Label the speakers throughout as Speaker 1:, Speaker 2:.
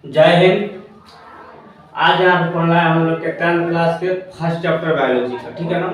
Speaker 1: जय हिंद। आज यहाँ पे पढ़ना है हम लोग के 10th क्लास के फर्स्ट चैप्टर बायोलॉजी का, ठीक है ना।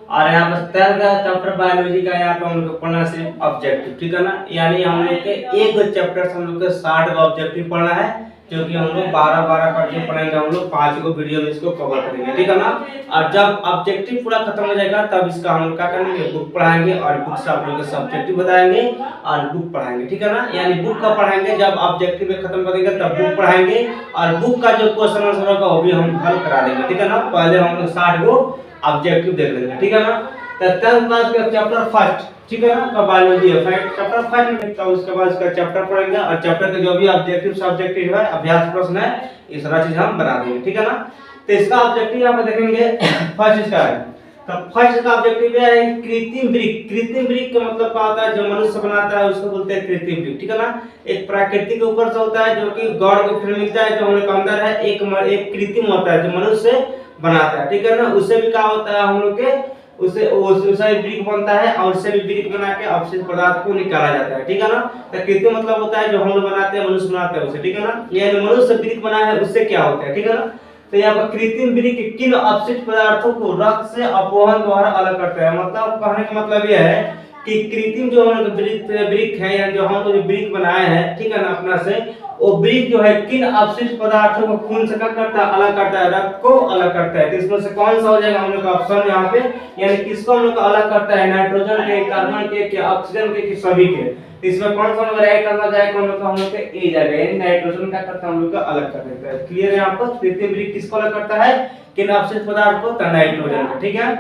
Speaker 1: और यहाँ पर 10th का चैप्टर बायोलॉजी का यहाँ पे हम लोग को पढ़ना सिर्फ ऑब्जेक्टिव, ठीक है ना। यानी हम लोग के एक चैप्टर से हम लोग के 60 का ऑब्जेक्टिव पढ़ना है, जो कि हम लोग 12-12 करके पढ़ेंगे। हम लोग 5 को वीडियो में इसको कवर करेंगे, ठीक है ना। और जब ऑब्जेक्टिव पूरा खत्म हो जाएगा तब इसका हम लोग क्या करेंगे, बुक पढ़ाएंगे और बुक से आप लोग के सब्जेक्टिव बताएंगे और बुक पढ़ाएंगे, ठीक है ना। यानी बुक का पढ़ाएंगे, जब ऑब्जेक्टिव खत्म करेंगे तब बुक पढ़ाएंगे और बुक का जो क्वेश्चन आंसर होगा वो भी हम हल करा देंगे, ठीक है ना। पहले हम लोग 60 को ऑब्जेक्टिव देख लेंगे, ठीक है ना। तो 10th क्लास का चैप्टर फर्स्ट, ठीक है ना, का बायोलॉजी है चैप्टर फर्स्ट में। तो उसके बाद इसका चैप्टर पढ़ेंगे और चैप्टर के जो भी ऑब्जेक्टिव सब्जेक्टिव है, अभ्यास प्रश्न है, ये सारा चीज हम बना देंगे, ठीक है ना। तो इसका ऑब्जेक्टिव यहाँ पे देखेंगे फर्स्ट इसका है। तो फर्स्ट का ऑब्जेक्टिव है कृत्रिम वृक्क। कृत्रिम वृक्क का मतलब क्या होता है, जो मनुष्य बनाता है उसको बोलते हैं कृत्रिम वृक्क, ठीक है ना। एक प्राकृतिक ऊपर से होता है जो कि गॉड को फिर मिलता है, जो हम लोग के अंदर है। एक कृत्रिम होता है जो मनुष्य बनाता है, ठीक है ना। उससे भी क्या होता है, हम लोग के उससे वृक्क बनता है और उससे भी वृक्क बना के अवशिष्ट पदार्थ को निकाला जाता है, ठीक है ना। तो कृत्रिम मतलब होता है जो हम लोग बनाते हैं, मनुष्य बनाते हैं उसे, ठीक है ना। ये जो मनुष्य वृक्क बना है उससे क्या होता है, ठीक है ना। तो यहाँ पर कृत्रिम वृक्क किन अपशिष्ट पदार्थों को रक्त से अपवहन द्वारा अलग करता है। मतलब कहने का मतलब यह है कि कृत्रिम जो हम लोग वृक्क है या जो हम लोग वृक्क बनाए हैं, ठीक है ना, अपना से वो वृक्क जो है किन अपशिष्ट पदार्थों को खून से क्या करता है, अलग करता है, रक्त को अलग करता है। तो इसमें से कौन सा हो जाएगा हम लोग का ऑप्शन यहाँ पे, यानी किसको हम लोग अलग करता है, नाइट्रोजन के, कार्बन के, ऑक्सीजन के, सभी के। तो इसमें कौन सा नंबर राइट आंसर जाएगा हम लोग का, हम लोग का ए जाएगा, यानी नाइट्रोजन क्या करता है, हम लोग का अलग कर देता है। क्लियर है यहाँ पर कृत्रिम वृक्क किसको अलग करता है, किन अपशिष्ट पदार्थ को, नाइट्रोजन को, ठीक है।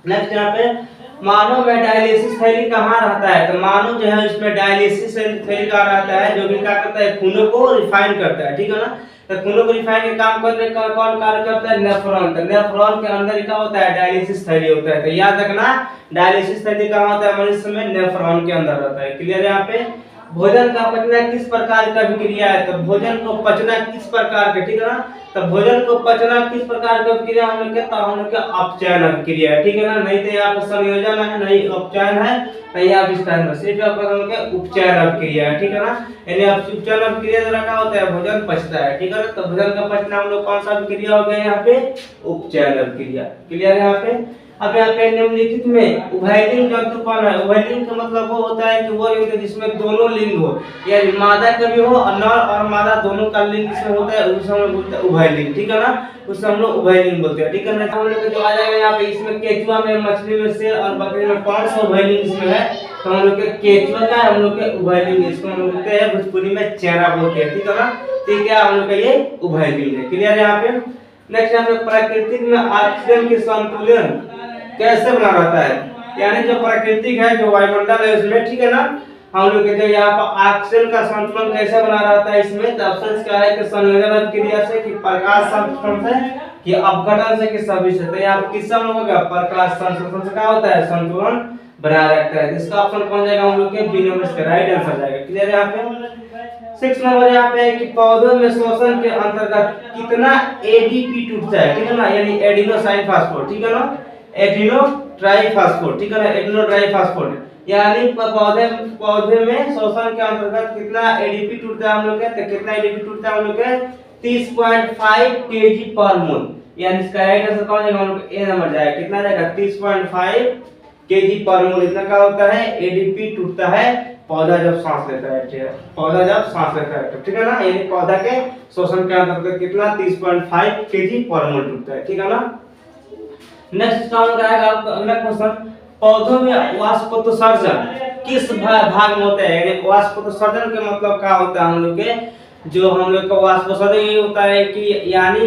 Speaker 1: नेक्स्ट यहाँ पे मानव में डायलिसिस थैली कहाँ रहता है। तो मानव जो है इसमें डायलिसिस थैली कहाँ रहता है, जो कि क्या करता है, खूनों को रिफाइन करता है, ठीक है ना। तो खूनों को रिफाइन के काम करने का कौन कार्य करता है, नेफ्रॉन। तो नेफ्रॉन के अंदर क्या होता है, डायलिसिस थैली होता है। तो याद रखना डायलिसिस थैली कहाँ होता है, मनुष्य में नेफ्रॉन के अंदर रहता है। क्लियर है यहाँ पे। भोजन का पचना किस प्रकार का विक्रिया है। तो भोजन को पचना किस प्रकार का, ठीक है ना। तो भोजन को पचना किस प्रकार का विक्रिया हम लोग कहता है, हम लोग का अपचयन विक्रिया है, ठीक है ना। नहीं तो यहाँ पे संयोजन है, नहीं अपचयन है, नहीं यहाँ विस्तार है, सिर्फ यहाँ पर हम लोग का उपचयन विक्रिया है, ठीक है ना। यानी उपचयन विक्रिया द्वारा क्या होता है, भोजन पचता है, ठीक है ना। तो भोजन का पचना हम लोग कौन सा विक्रिया हो गया यहाँ पे, उपचयन विक्रिया। क्लियर है यहाँ पे। अब यहाँ पे निम्नलिखित में उभयलिंग जंतु कौन है। उभयलिंग का मतलब वो होता है कि वो लिंग जिसमें दोनों लिंग हो, यानी मादा का भी हो और नर और मादा दोनों का लिंग इसमें होता है, उसे हम लोग बोलते हैं उभयलिंग, ठीक है ना। उसे हम लोग उभयलिंग बोलते हैं, ठीक है ना। हम लोग जो आ जाएगा यहाँ पे, इसमें केचुआ में, मछली में, शेर और बकरी में कौन सा उभयलिंग इसमें है। तो हम लोग के केचुआ का हम लोग के उभयलिंग, इसको हम लोग बोलते हैं भोजपुरी में चेहरा बोलते हैं, ठीक है ना। ठीक है, हम लोग का ये उभयलिंग है। क्लियर है यहाँ पे। नेक्स्ट यहाँ पे प्राकृतिक में ऑक्सीजन की संतुलन कैसे बना रहता है, यानी जो प्राकृतिक है, जो वायुमंडल है उसमें, ठीक है ना, हम लोग के जो यहाँ पर ऑक्सीजन का संतुलन कैसे बना रहता है इसमें। तो ऑप्शन क्या है कि संयोजन क्रिया से, कि प्रकाश संश्लेषण से, कि अपघटन से, कि सभी से। तो यहाँ पर किससे हम लोग का प्रकाश संश्लेषण से क्या होता है, संतुलन बना रहता है। इसका ऑप्शन कौन जाएगा, हम लोग के बी नंबर इसका राइट आंसर जाएगा। क्लियर है यहाँ पे। 6 नंबर यहाँ पे है कि पौधों में शोषण के अंतर्गत कितना एडीपी टूटता है, ठीक है ना, यानी एडिनोसाइन फास्फोरेट, ठीक है ना, एडिनो ट्राइफॉस्फेट, ठीक है ना, एडिनो ट्राइफॉस्फेट। यानी पौधे में शोषण के अंतर्गत कितना एडीपी टूटता है हम लोग के। तो कितना एडीपी टूटता है हम लोग के, 30.5 केजी पर मोल। यानी इसका राइट आंसर कौन जाएगा, हम लोग ए नंबर जाएगा। कितना जाएगा, 30.5 केजी पर मोल। इतना क्या होता है, एडीपी टूटता है पौधा जब सांस लेता है, ठीक है, पौधा जब सांस लेता है, ठीक है ना। यानी पौधा के शोषण के अंतर्गत कितना, 30.5 केजी पर मोल टूटता है, ठीक है ना। नेक्स्ट काम आएगा आपका अगला क्वेश्चन, पौधों में वाष्पोत्सर्जन किस भाग में होता है। यानी वाष्पोत्सर्जन का मतलब क्या होता है, हम लोग के जो हम लोग का वाष्पोत्सर्जन ये होता है कि यानी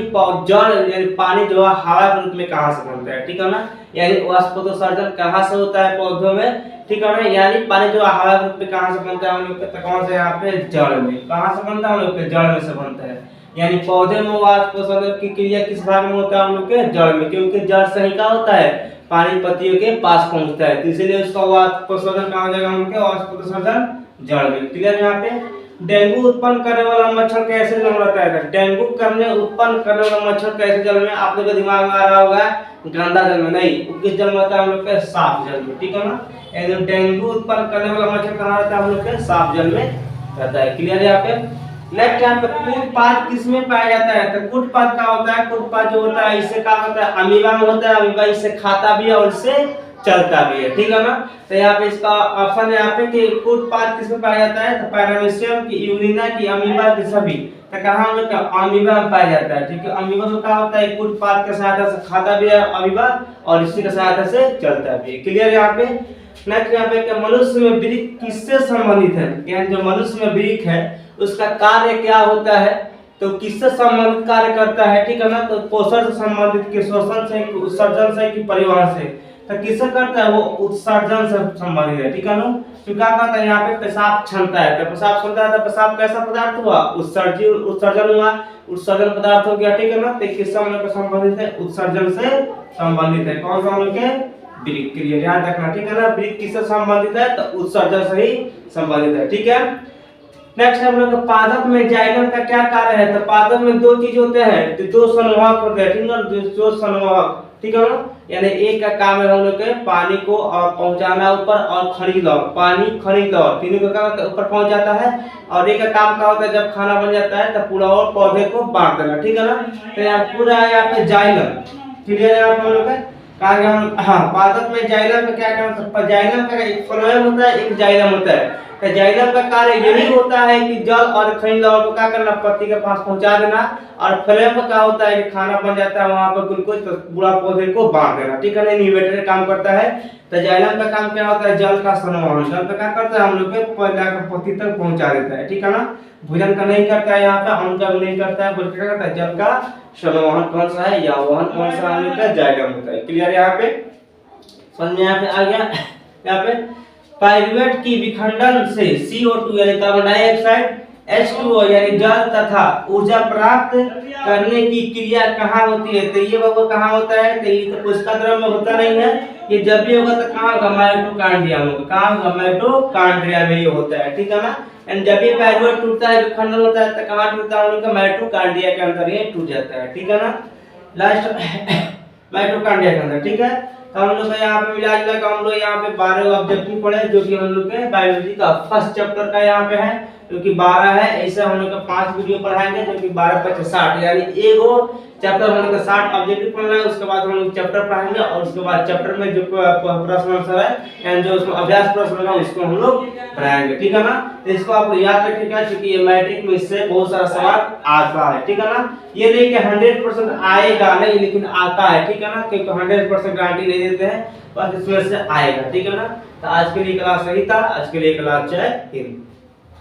Speaker 1: जल, यानी पानी जो है हवा के रूप में कहाँ से बनता है, ठीक है ना। यानी वाष्पोत्सर्जन कहाँ से होता है पौधों में, ठीक है ना। यानी पानी जो हवा के रूप में कहाँ से बनता है, हम लोग के कौन से यहाँ पे जड़ में, कहाँ से बनता है, हम लोग के जड़ में से बनता है। यानी पौधे में वाष्पोत्सर्जन की क्रिया किस भाग में होता है, हम लोग के जड़ में, क्योंकि जड़ से ही क्या होता है, पानी पत्तियों के पास पहुंचता है। तो इसीलिए उसका वाष्पोत्सर्जन कहाँ हो जाएगा, हम लोग के वाष्पोत्सर्जन जड़ में। क्लियर यहाँ पे। डेंगू उत्पन्न करने वाला मच्छर कैसे जन्म लेता है। डेंगू उत्पन्न करने वाला मच्छर कैसे जल में, आप लोग के दिमाग में आ रहा होगा गंदा जल में, नहीं, वो किस जल में होता है, हम लोग के साफ जल में, ठीक है ना। डेंगू उत्पन्न करने वाला मच्छर कहाँ रहता है, हम लोग के साफ जल में रहता है। क्लियर है यहाँ पे। नेक्स्ट यहाँ पे कूट पाद किसमें पाया जाता है? तो कूट पाद क्या होता है? कूट पाद जो होता है इससे क्या होता है? अमीबा में होता है। अमीबा इससे खाता भी है और इससे चलता भी है, ठीक है ना। तो यहाँ पे इसका ऑप्शन है यहाँ पे कि कूट पाद किसमें पाया जाता है? तो पैरामीशियम की, यूरिना की, अमीबा की सभी। तो कहाँ में? अमीबा में पाया जाता है, ठीक है। अमीबा में क्या होता है? कूट पाद के सहायता से खाता भी है अमीबा और इसी के सहायता से चलता भी है। क्लियर यहाँ पे। नेक्स्ट यहाँ पे मनुष्य में वृक्क किससे संबंधित है? यानी जो मनुष्य में वृक्क है उसका कार्य क्या होता है? तो किससे संबंधित कार्य करता है, ठीक है ना। तो पोषण से संबंधित, कि शोषण से, कि उत्सर्जन से, कि परिवहन से। तो किससे करता है? वो उत्सर्जन से संबंधित है, ठीक है ना। तो क्या कहता है यहाँ पे? पेशाब क्षमता है। तो पेशाब क्षमता है तो पेशाब कैसा पदार्थ हुआ? उत्सर्जन हुआ, उत्सर्जन पदार्थ हो गया, ठीक है ना। तो किससे हम लोग संबंधित है? उत्सर्जन से संबंधित है। कौन सा हम लोग के? वृक्क। क्लियर, याद रखना, ठीक है ना। वृक्क किससे संबंधित है? तो उत्सर्जन से ही संबंधित है, ठीक है। नेक्स्ट हम लोग पादप में जाइलम का क्या कार्य है? तो पादप में दो चीज होते हैं, तो दो संवाहक होते हैं, ठीक है। दो संवाहक, ठीक है ना। यानी एक का काम है हम लोग के पानी को पहुंचाना ऊपर और खनिज लवण, पानी खनिज लवण तीनों का काम ऊपर पहुंच जाता है। और एक का काम क्या होता है? जब खाना बन जाता है तब पूरा और पौधे को बांट देना, ठीक है ना। तो यहाँ पूरा यहाँ पे जाइलम, क्लियर है आप लोग का। हाँ, पादप में जाइलम का क्या काम होता है? जाइलम का एक फ्लोएम होता है, एक जाइलम होता है। तो जाइलम का कार्य यही होता है कि जल और खनिज लवण को क्या करना? पत्ती के पास पहुंचा देना। और फ्लोएम का क्या होता है कि खाना बन जाता है वहां पर ग्लूकोज तो पूरा पौधे को बांट देना, ठीक है ना। इन्हिबिटर काम करता है। तो जाइलम का काम क्या होता है? जल का संवहन। जल का क्या करता है? हम लोग के पौधा के पत्ती तक पहुंचा देता है, ठीक है ना। भोजन का नहीं करता है यहाँ पे, अन्न का भी नहीं करता है, बल्कि क्या करता है? जल का संवहन कौन सा है? या वहन कौन सा हम लोग का? जाइलम होता है। क्लियर यहाँ पे, समझ में यहाँ पे आ गया। यहाँ पे पाइरुवेट की विखंडन से CO2 यानी कार्बन डाइऑक्साइड, H2O यानी जल तथा ऊर्जा प्राप्त करने की क्रिया कहाँ होती है? तो ये बाबू कहाँ होता है? तो ये तो कोशिका द्रव में होता नहीं है। ये जब भी होगा तो कहाँ होगा? माइटोकॉन्ड्रिया में होगा। कहाँ होगा? माइटोकॉन्ड्रिया में ये होता है, ठीक है ना। एंड जब भी पाइरुवेट टूटता है, विखंडन होता है, तो कहाँ टूटता है? उनका माइटोकॉन्ड्रिया के अंदर ये टूट जाता है, ठीक है ना। लास्ट माइटोकॉन्ड्रिया के अंदर, ठीक है। तो हम लोग यहाँ पे मिला जुला के हम लोग यहाँ पे 12 ऑब्जेक्टिव पढ़े, जो कि हम लोग के बायोलॉजी का फर्स्ट चैप्टर का यहाँ पे है, जो कि 12 है। ऐसे हम लोग का 5 वीडियो पढ़ाएंगे, जो कि 12 × 5 = 60, यानी एगो चैप्टर हम लोग का 60 ऑब्जेक्टिव पढ़ना है। उसके बाद हम लोग चैप्टर पढ़ाएंगे और उसके बाद चैप्टर में जो प्रश्न आंसर है एंड जो उसमें अभ्यास प्रश्न है उसको हम लोग पढ़ाएंगे, ठीक है ना। तो इसको आप याद रखिएगा, क्योंकि ये मैट्रिक में इससे बहुत सारा सवाल आता है, ठीक है ना। ये नहीं कि 100% आएगा नहीं, लेकिन आता है, ठीक है ना। क्योंकि 100% गारंटी नहीं देते हैं, बस इसमें से आएगा, ठीक है ना। तो आज के लिए क्लास सही था। आज के लिए क्लास जय हिंद।